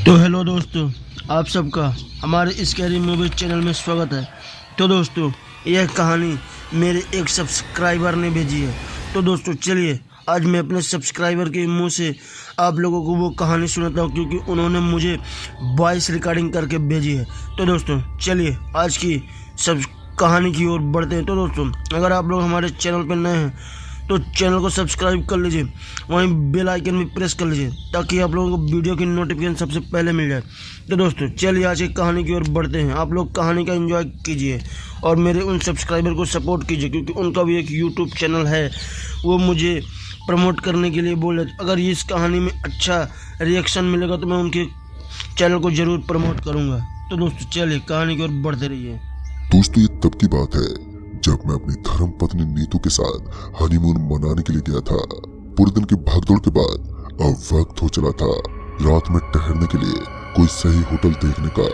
तो हेलो दोस्तों, आप सबका हमारे स्कैरी मूवी चैनल में स्वागत है। तो दोस्तों, यह कहानी मेरे एक सब्सक्राइबर ने भेजी है। तो दोस्तों चलिए आज मैं अपने सब्सक्राइबर के मुंह से आप लोगों को वो कहानी सुनाता हूँ, क्योंकि उन्होंने मुझे वॉइस रिकॉर्डिंग करके भेजी है। तो दोस्तों चलिए आज की सब कहानी की ओर बढ़ते हैं। तो दोस्तों, अगर आप लोग हमारे चैनल पर नए हैं तो चैनल को सब्सक्राइब कर लीजिए, वहीं बेल आइकन भी प्रेस कर लीजिए ताकि आप लोगों को वीडियो की नोटिफिकेशन सबसे पहले मिल जाए। तो दोस्तों चलिए आज की कहानी की ओर बढ़ते हैं। आप लोग कहानी का एंजॉय कीजिए और मेरे उन सब्सक्राइबर को सपोर्ट कीजिए, क्योंकि उनका भी एक यूट्यूब चैनल है, वो मुझे प्रमोट करने के लिए बोले। अगर इस कहानी में अच्छा रिएक्शन मिलेगा तो मैं उनके चैनल को ज़रूर प्रमोट करूँगा। तो दोस्तों चलिए कहानी की ओर बढ़ते रहिए। दोस्तों ये तब की बात है जब मैं अपनी धर्म पत्नी नीतू के साथ हनीमून मनाने के लिए गया था। पूरे दिन की भागदौड़ के बाद अब वक्त हो चला था रात में ठहरने के लिए कोई सही होटल देखने का।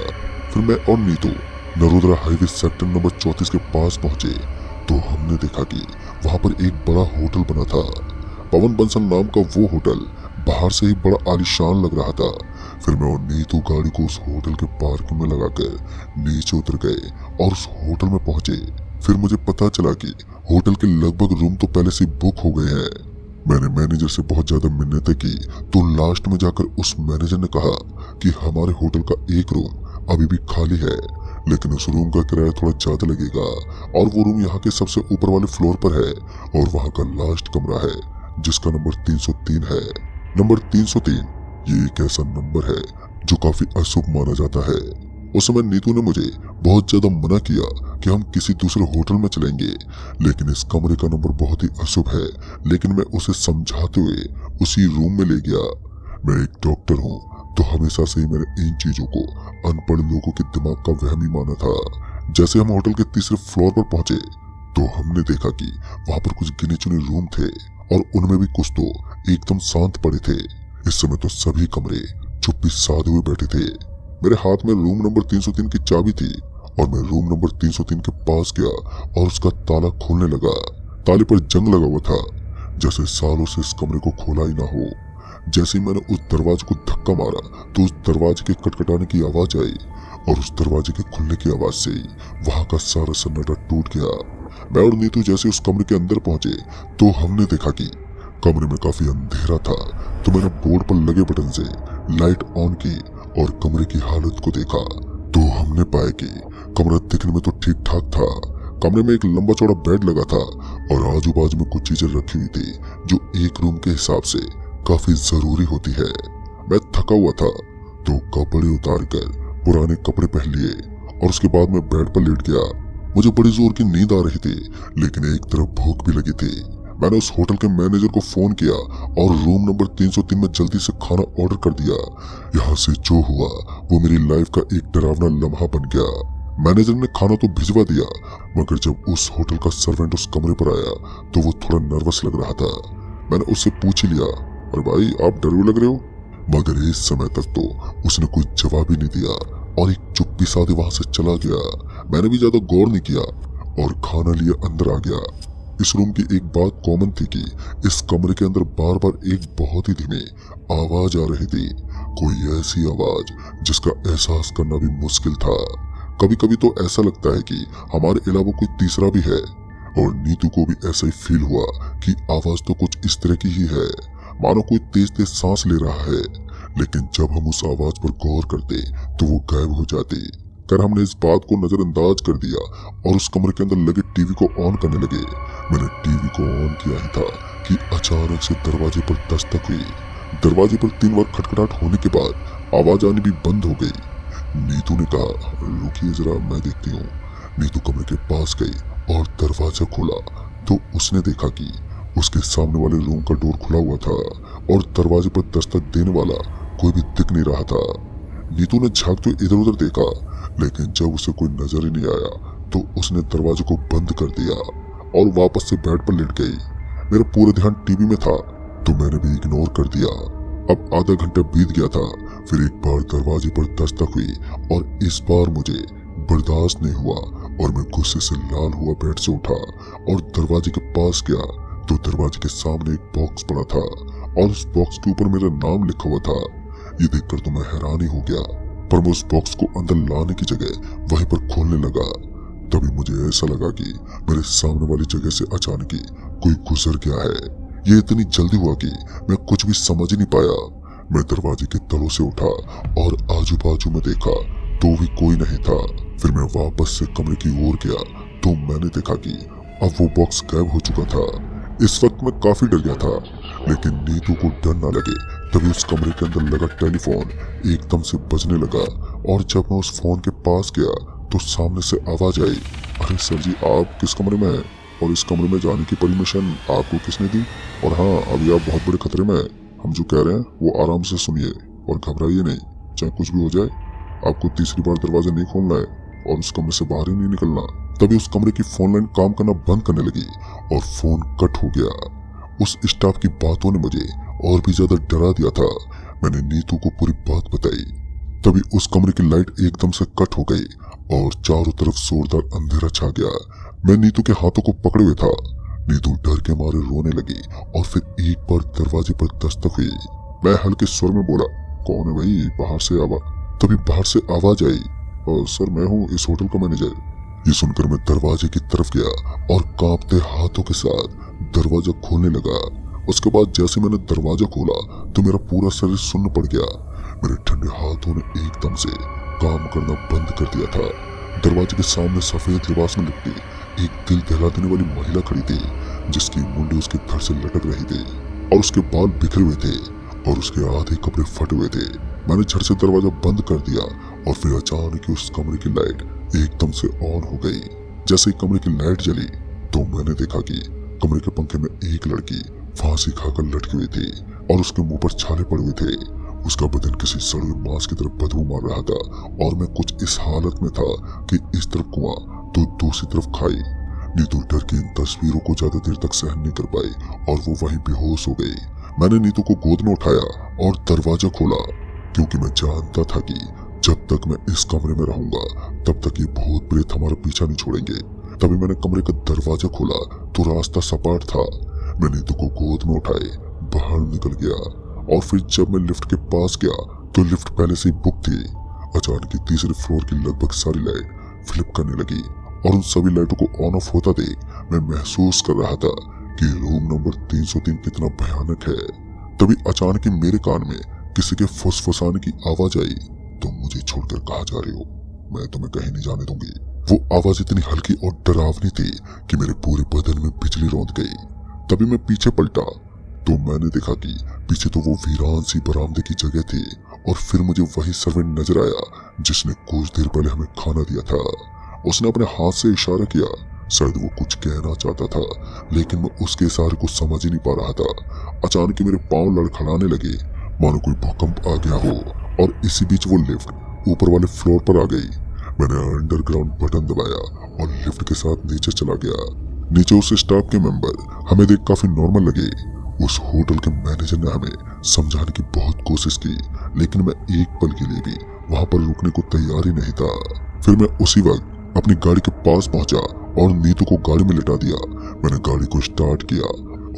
फिर मैं और नीतू नरोदरा हाईवे सेक्टर नंबर 34 के पास पहुंचे तो हमने देखा कि वहां पर एक बड़ा होटल बना था। पवन बंसल नाम का वो होटल बाहर से ही बड़ा आलीशान लग रहा था। फिर मैं और नीतू गाड़ी को उस होटल के पार्किंग में लगाकर नीचे उतर गए और उस होटल में पहुंचे। फिर मुझे पता चला कि होटल के लगभग रूम तो पहले से बुक हो गए हैं। मैंने मैनेजर से बहुत ज्यादा मिन्नतें की तो लास्ट में जाकर उस मैनेजर ने कहा कि हमारे होटल का एक रूम अभी भी खाली है, लेकिन उस रूम का किराया थोड़ा ज्यादा लगेगा और वो रूम यहाँ के सबसे ऊपर वाले फ्लोर पर है और वहाँ का लास्ट कमरा है जिसका नंबर 303 है। नंबर 303 ये एक ऐसा नंबर है जो काफी अशुभ माना जाता है। उस समय नीतू ने मुझे बहुत ज्यादा मना किया कि हम किसी दूसरे होटल में चलेंगे, लेकिन इस कमरे का नंबर बहुत ही अशुभ है। लेकिन मैं उसे समझाते हुए उसी रूम में ले गया। मैं एक डॉक्टर हूँ तो हमेशा से ही मैंने इन चीजों को अनपढ़ लोगों के दिमाग का वहम ही माना था। जैसे हम होटल के तीसरे फ्लोर पर पहुंचे तो हमने देखा कि वहां पर कुछ गिने चुने रूम थे और उनमें भी कुछ तो एकदम शांत पड़े थे। इस समय तो सभी कमरे चुप्पी साधे हुए बैठे थे। मेरे हाथ में रूम नंबर 303 की चाबी थी और मैं रूम नंबर 303 के पास गया और उसका ताला खोलने लगा। ताले पर जंग लगा हुआ था, जैसे सालों से इस कमरे को खोला ही ना हो। जैसे ही मैंने उस दरवाजे को धक्का मारा तो उस दरवाजे के खटखटाने की आवाज आई और उस दरवाजे के खुलने की आवाज से वहां का सारा सन्नाटा टूट गया। मैं और नीतू जैसे उस कमरे के अंदर पहुंचे तो हमने देखा कि कमरे में काफी अंधेरा था। तो मैंने बोर्ड पर लगे बटन से लाइट ऑन की और कमरे की हालत को देखा तो हमने पाया कि कमरा दिखने में तो ठीक ठाक था। कमरे में एक लंबा चौड़ा बेड लगा था और आजू बाजू में कुछ चीजें रखी हुई थी जो एक रूम के हिसाब से काफी जरूरी होती है। मैं थका हुआ था तो कपड़े उतार कर पुराने कपड़े पहन लिए और उसके बाद मैं बेड पर लेट गया। मुझे बड़ी जोर की नींद आ रही थी, लेकिन एक तरफ भूख भी लगी थी। मैंने उस होटल के मैनेजर को फोन किया और रूम नंबर 303 में जल्दी से खाना ऑर्डर कर दिया। यहाँ से जो हुआ वो मेरी लाइफ का एक डरावना लम्हा बन गया। मैनेजर ने खाना तो भिजवा दिया, मगर जब उस होटल का सर्वेंट उस कमरे पर आया तो वो थोड़ा नर्वस लग रहा था। मैंने उससे पूछ ही लिया, अरे भाई आप डरे हुए लग रहे हो? मगर इस समय तक तो उसने कोई जवाब ही नहीं दिया और एक चुप्पी साधे वहां से चला गया। मैंने भी ज्यादा गौर नहीं किया और खाना लिए अंदर आ गया। इस रूम की एक बात कॉमन थी कि इस कमरे के अंदर बार बार एक बहुत ही धीमी आवाज आ रही थी, कोई ऐसी आवाज जिसका एहसास करना भी मुश्किल था। कभी कभी तो ऐसा लगता है कि हमारे अलावा कोई तीसरा भी है। और नीतू को भी ऐसा ही फील हुआ कि आवाज तो कुछ इस तरह की ही है, मानो कोई तेज तेज सांस ले रहा है। लेकिन जब हम उस आवाज पर गौर करते तो वो गायब हो जाती। कर हमने इस बात को नजरअंदाज कर दिया और उस कमरे के अंदर लगे टीवी को ऑन करने लगे। मैंने टीवी को ऑन किया ही था कि अचानक से दरवाजे पर दस्तक हुई। दरवाजे पर 3 बार खटखटाहट होने के बाद आवाज आनी भी बंद हो गई। नीतू ने कहा, रुकिए जरा मैं देखती हूँ। नीतू कमरे के पास गई और दरवाजा खोला तो उसने देखा कि उसके सामने वाले रूम का डोर खुला हुआ था और दरवाजे पर दस्तक देने वाला कोई भी दिख नहीं रहा था। नीतू ने झांकते हुए इधर उधर देखा, लेकिन जब उसे कोई नजर ही नहीं आया तो उसने दरवाजे को बंद कर दिया और वापस से बेड पर लेट गई। मेरा पूरा ध्यान टीवी में था तो मैंने भी इग्नोर कर दिया। अब आधा घंटा बीत गया था। फिर एक बार दरवाजे पर दस्तक हुई और इस बार मुझे बर्दाश्त नहीं हुआ और मैं गुस्से से लाल हुआ बेड से उठा और दरवाजे के पास गया तो दरवाजे के सामने एक बॉक्स पड़ा था और उस बॉक्स के ऊपर मेरा नाम लिखा हुआ था। ये देखकर तो मैं हैरान ही हो गया, पर मैं उस बॉक्स को अंदर लाने की जगह वहीं पर खोलने लगा। तभी मुझे ऐसा लगा कि मेरे सामने वाली जगह से अचानक ही कोई गुजर गया है। ये इतनी जल्दी हुआ कि मैं कुछ भी समझ ही नहीं पाया। मैं दरवाजे के तलों से उठा और आजू बाजू में देखा तो भी कोई नहीं था। फिर मैं वापस से कमरे की ओर गया तो मैंने देखा कि अब वो बॉक्स गायब हो चुका था। इस वक्त मैं काफी डर गया था, लेकिन नीतू को डर ना लगे तभी उस कमरे के अंदर लगा टेलीफोन एकदम से बजने लगा। और जब मैं उस फोन के पास गया तो सामने से आवाज आई, अरे सर जी, आप किस कमरे में हैं और इस कमरे में जाने की परमिशन आपको किसने दी? और हाँ, अभी आप बहुत बड़े खतरे में हैं। हम जो कह रहे हैं वो आराम से सुनिए और घबराइए नहीं, चाहे कुछ भी हो जाए। आपको तीसरी बार दरवाजा नहीं खोलना है और उस कमरे से बाहर ही नहीं निकलना। तभी उस कमरे की फोन लाइन काम करना बंद करने लगी और फोन कट हो गया। उस स्टाफ की बातों ने मुझे और भी ज्यादा डरा दिया था। मैंने नीतू को पूरी बात बताई। तभी उस कमरे की लाइट एकदम से कट हो गई और चारों तरफ जोरदार अंधेरा छा गया। मैं नीतू के हाथों को पकड़े हुए था। नीतू डर के मारे रोने लगी और फिर एक बार दरवाजे पर दस्तक हुई। मैं हल्के स्वर में बोला, कौन है भाई, बाहर से आवाज। तभी बाहर से आवाज आई, सर मैं हूँ इस होटल का मैनेजर। ये सुनकर मैं दरवाजे की तरफ गया और कांपते हाथों के साथ दरवाजा खोलने लगा। उसके बाद जैसे मैंने दरवाजा खोला तो मेरा पूरा शरीर सुन्न पड़ गया। मेरे ठंडे हाथों ने एकदम से काम करना बंद कर दिया था। दरवाजे के सामने सफेद लिबास में लिपटी एक दिल दहला देने वाली महिला खड़ी थी, जिसकी मुंडी उसके धड़ से लटक रही थी और उसके बाल बिखरे हुए थे और उसके आधे कपड़े फटे हुए थे। मैंने झट से दरवाजा बंद कर दिया और फिर अचानक उस कमरे की लाइट एकदम से ऑन हो गई। जैसे ही कमरे की लाइट जली तो मैंने देखा कि कमरे के पंखे में एक लड़की फांसी खाकर लटकी हुई थी और उसके मुंह पर छाले पड़े हुए थे। उसका बदन किसी सड़े मांस की तरफ बदबू मार रहा था और मैं कुछ इस हालत में था कि इस तरफ कुआं तो दूसरी तरफ खाई। नीतू डर की इन तस्वीरों को ज्यादा देर तक सहन नहीं कर पाई और वो वहीं बेहोश हो गई। मैंने नीतू को गोद में उठाया और दरवाजा खोला, क्योंकि मैं जानता था कि जब तक मैं इस कमरे में रहूंगा तब तक ये भूत प्रेत हमारा पीछा नहीं छोड़ेंगे। तभी मैंने कमरे का दरवाजा खोला तो रास्ता सपाट था। मैं नीतू को गोद में उठाए बाहर निकल गया और फिर जब मैं लिफ्ट के पास गया तो लिफ्ट पहले से ही बुक थी। अचानक तीसरे फ्लोर की लगभग सारी लाइट फ्लिप करने लगी और उन सभी लाइटों को ऑन ऑफ होता देख मैं महसूस कर रहा था कि रूम नंबर 303 कितना भयानक है। तभी अचानक ही मेरे कान में किसी के फुसफुसाने की आवाज आई, तुम मुझे छोड़कर कहाँ जा रहे हो? मैं तुम्हें कहीं नहीं जाने दूंगी। वो आवाज इतनी हल्की और डरावनी थी कि मेरे पूरे बदन में बिजली रौंद गई। तभी मैं पीछे पलटा तो मैंने देखा कि पीछे तो वो वीरान सी बरामदे की जगह थी और फिर मुझे वही सर्वेंट नजर आया जिसने कुछ देर पहले हमें खाना दिया था। उसने अपने हाथ से इशारा किया, शायद वो कुछ कहना चाहता था, लेकिन मैं उसके इशारे को समझ ही नहीं पा रहा था। अचानक मेरे पांव लड़खड़ाने लगे मानो कोई भूकंप आ गया हो और इसी बीच वो लिफ्ट ऊपर वाले फ्लोर पर आ गई। मैंने अंडरग्राउंड बटन दबाया और लिफ्ट के साथ नीचे चला गया। नीचे उस स्टाफ के मेंबर हमें देख काफी नॉर्मल लगे। उस होटल के मैनेजर ने हमें समझाने की बहुत कोशिश की, लेकिन मैं एक पल के लिए भी वहां पर रुकने को तैयार ही नहीं था। फिर मैं उसी वक्त अपनी गाड़ी के पास पहुंचा और नीतू को गाड़ी में लिटा दिया। मैंने गाड़ी को स्टार्ट किया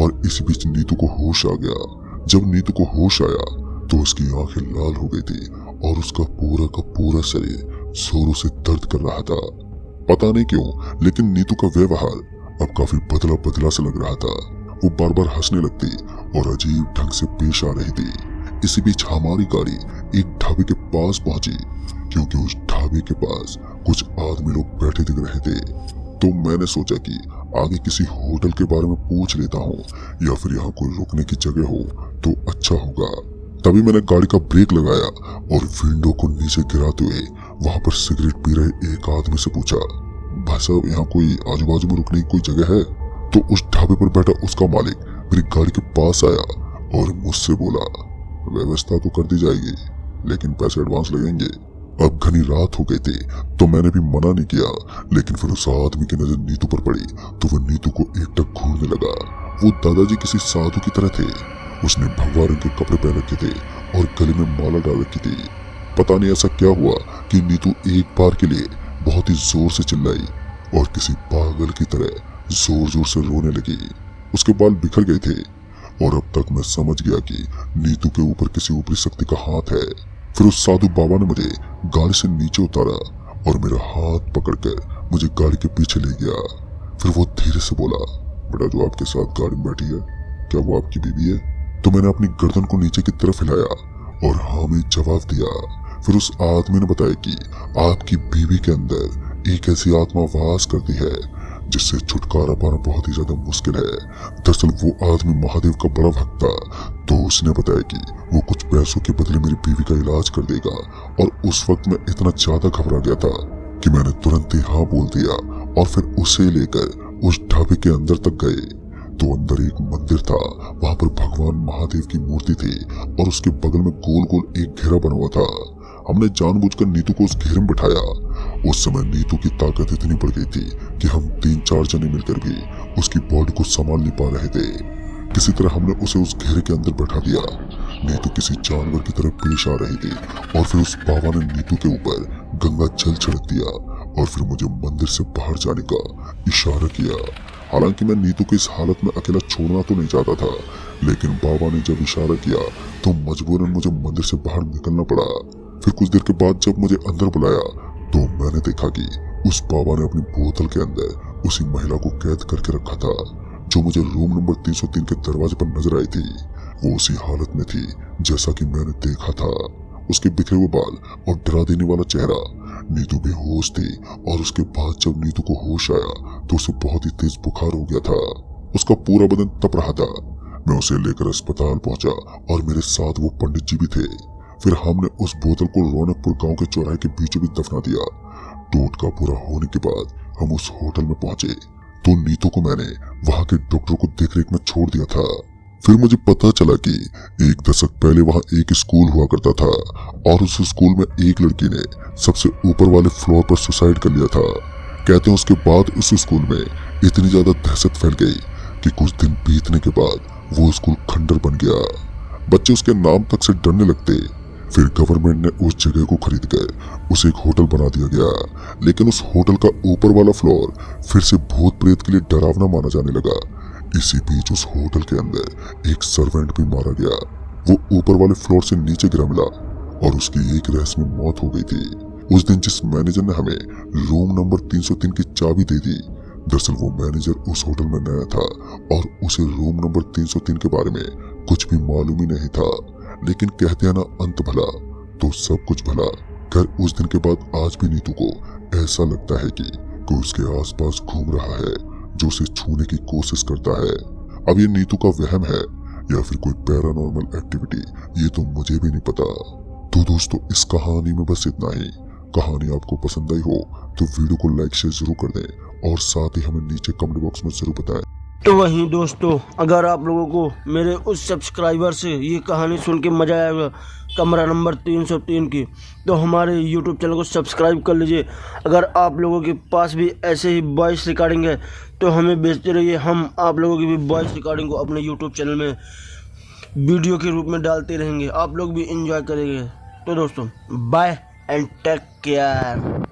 और इसी बीच नीतू को होश आ गया। जब नीतू को होश आया तो उसकी आंखें लाल हो गई थी और उसका पूरा का पूरा शरीर जोरों से दर्द कर रहा था। पता नहीं क्यों, लेकिन नीतू का व्यवहार अब काफी बदला बदला से लग रहा था। वो बार बार हंसने लगती और अजीब ढंग से पेश आ रही थी। इसी बीच हमारी गाड़ी एक ढाबे के पास पहुंची, क्योंकि उस ढाबे के पास कुछ आदमी लोग बैठे दिख रहे थे। तो मैंने सोचा कि आगे किसी होटल के बारे में पूछ लेता हूँ या फिर यहाँ कोई रुकने की जगह हो तो अच्छा होगा। तभी मैंने गाड़ी का ब्रेक लगाया और विंडो को नीचे गिराते हुए वहां पर सिगरेट पी रहे एक आदमी से पूछा, भाई साहब यहाँ कोई आजू बाजू में रुकने की कोई जगह है? तो उस ढाबे पर बैठा उसका मालिक मेरी गाड़ी के पास आया और मुझसे बोला, व्यवस्था तो कर दी जाएगी, लेकिन पैसे एडवांस लगेंगे। अब घनी रात हो गई थी तो मैंने भी मना नहीं किया, लेकिन फिर उस आदमी की नजर नीतू पर पड़ी तो वह नीतू को एकटक घूरने लगा। वो दादाजी किसी साधु की तरह थे। उसने भगवा रंग के कपड़े पहन रखे थे और गले में माला डाल रखी थी। पता नहीं ऐसा क्या हुआ कि नीतू एक बार के लिए बहुत ही जोर से चिल्लाई और किसी पागल की तरह जोर जोर से रोने लगी। उसके बाल बिखर गए थे। और अब तक मैं समझ गया कि नीतू के ऊपर किसी ऊपरी शक्ति का हाथ है। फिर उस साधु बाबा ने मुझे गाड़ी से नीचे उतारा और मेरा हाथ पकड़कर मुझे गाड़ी के पीछे ले गया। फिर वो धीरे से बोला, बेटा जो आपके साथ गाड़ी में बैठी है, क्या वो आपकी बीवी है? तो मैंने अपनी गर्दन को नीचे की तरफ हिलाया और हाँ में जवाब दिया। फिर उस आदमी ने बताया कि आपकी बीवी के अंदर एक ऐसी आत्मा वास करती है जिससे छुटकारा पाना बहुत ही ज्यादा मुश्किल है। दरअसल वो आदमी महादेव का बड़ा भक्त था, तो उसने बताया कि वो कुछ पैसों के बदले मेरी बीवी का इलाज कर देगा। और उस वक्त मैं इतना ज्यादा घबरा गया था कि मैंने तुरंत ही हाँ बोल दिया और फिर उसे लेकर उस ढाबे के अंदर तक गए। तो अंदर एक मंदिर था, वहां पर भगवान महादेव की मूर्ति थी और उसके बगल में गोल गोल एक घेरा बना हुआ था। हमने जानबूझकर नीतू को उस घेरे में बिठाया। उस समय नीतू की ताकत इतनी बढ़ गई थी कि हम 3-4 जने मिलकर भी उसकी बॉडी को संभाल नहीं पा रहे थे। किसी तरह हमने उसे उस घेरे के अंदर बैठा दिया। नीतू किसी जानवर की तरह पेश आ रही थी और फिर उस बाबा ने नीतू के ऊपर गंगा जल छिड़क दिया और फिर मुझे मंदिर से बाहर जाने का इशारा किया। हालांकि मैं नीतू को इस हालत में अकेला छोड़ना तो नहीं चाहता था, लेकिन बाबा ने जब इशारा किया तो मजबूरन मुझे मंदिर से बाहर निकलना पड़ा। फिर कुछ देर के बाद जब मुझे अंदर बुलाया तो मैंने देखा कि उस बाबा ने अपनी बोतल के अंदर उसी महिला को कैद करके रखा था जो मुझे रूम नंबर 303 के दरवाजे पर नजर आई थी। वो उसी हालत में थी जैसा कि मैंने देखा था। उसके बिखरे हुए बाल और डरा देने वाला चेहरा। नीतू बेहोश थी और उसके बाद जब नीतू को होश आया तो उसे बहुत ही तेज बुखार हो गया था। उसका पूरा बदन तप रहा था। मैं उसे लेकर अस्पताल पहुंचा और मेरे साथ वो पंडित जी भी थे। फिर हमने उस बोतल को रौनकपुर गांव के चौराहे के बीचों बीच दफना दिया। टोटका पूरा होने के बाद हम उस होटल में पहुंचे तो नीतू को मैंने वहां के डॉक्टर को देखरेख में छोड़ दिया था। फिर मुझे पता चला कि 1 दशक पहले वहां एक स्कूल हुआ करता था और उस स्कूल में एक लड़की ने सबसे ऊपर वाले फ्लोर पर सुसाइड कर लिया था। कहते हैं उसके बाद उस स्कूल में इतनी ज्यादा दहशत फैल गई कि कुछ दिन बीतने के बाद वो स्कूल खंडर बन गया। बच्चे उसके नाम तक से डरने लगते। फिर गवर्नमेंट ने उस जगह को खरीद कर उसे एक होटल बना दिया गया, लेकिन उस होटल का ऊपर वाला फ्लोर फिर से भूत प्रेत के लिए डरावना माना जाने लगा। इसी बीच उस होटल के अंदर एक सर्वेंट भी मारा गया। वो ऊपर वाले फ्लोर से नीचे गिरा मिला और उसकी एक रहस्यमय मौत हो गई थी। उस दिन जिस मैनेजर ने हमें रूम नंबर 303 की चाबी दे दी, दरअसल वो मैनेजर उस होटल में नया था और उसे रूम नंबर 303 के बारे में कुछ भी मालूम ही नहीं था। लेकिन कहते हैं ना, अंत भला तो सब कुछ भला। खैर उस दिन के बाद आज भी नीतू को ऐसा लगता है कि कोई उसके आसपास घूम रहा है जो उसे छूने की कोशिश करता है। अब ये नीतू का वहम है या फिर कोई पैरानॉर्मल एक्टिविटी, ये तो मुझे भी नहीं पता। तो दोस्तों इस कहानी में बस इतना ही। कहानी आपको पसंद आई हो तो वीडियो को लाइक शेयर जरूर कर दें और साथ ही हमें नीचे कमेंट बॉक्स में जरूर बताएं। तो वहीं दोस्तों, अगर आप लोगों को मेरे उस सब्सक्राइबर से ये कहानी सुन के मज़ा आएगा कमरा नंबर 303 की, तो हमारे YouTube चैनल को सब्सक्राइब कर लीजिए। अगर आप लोगों के पास भी ऐसे ही वॉइस रिकॉर्डिंग है तो हमें भेजते रहिए। हम आप लोगों की भी वॉइस रिकॉर्डिंग को अपने YouTube चैनल में वीडियो के रूप में डालते रहेंगे। आप लोग भी एंजॉय करेंगे। तो दोस्तों बाय एंड टेक केयर।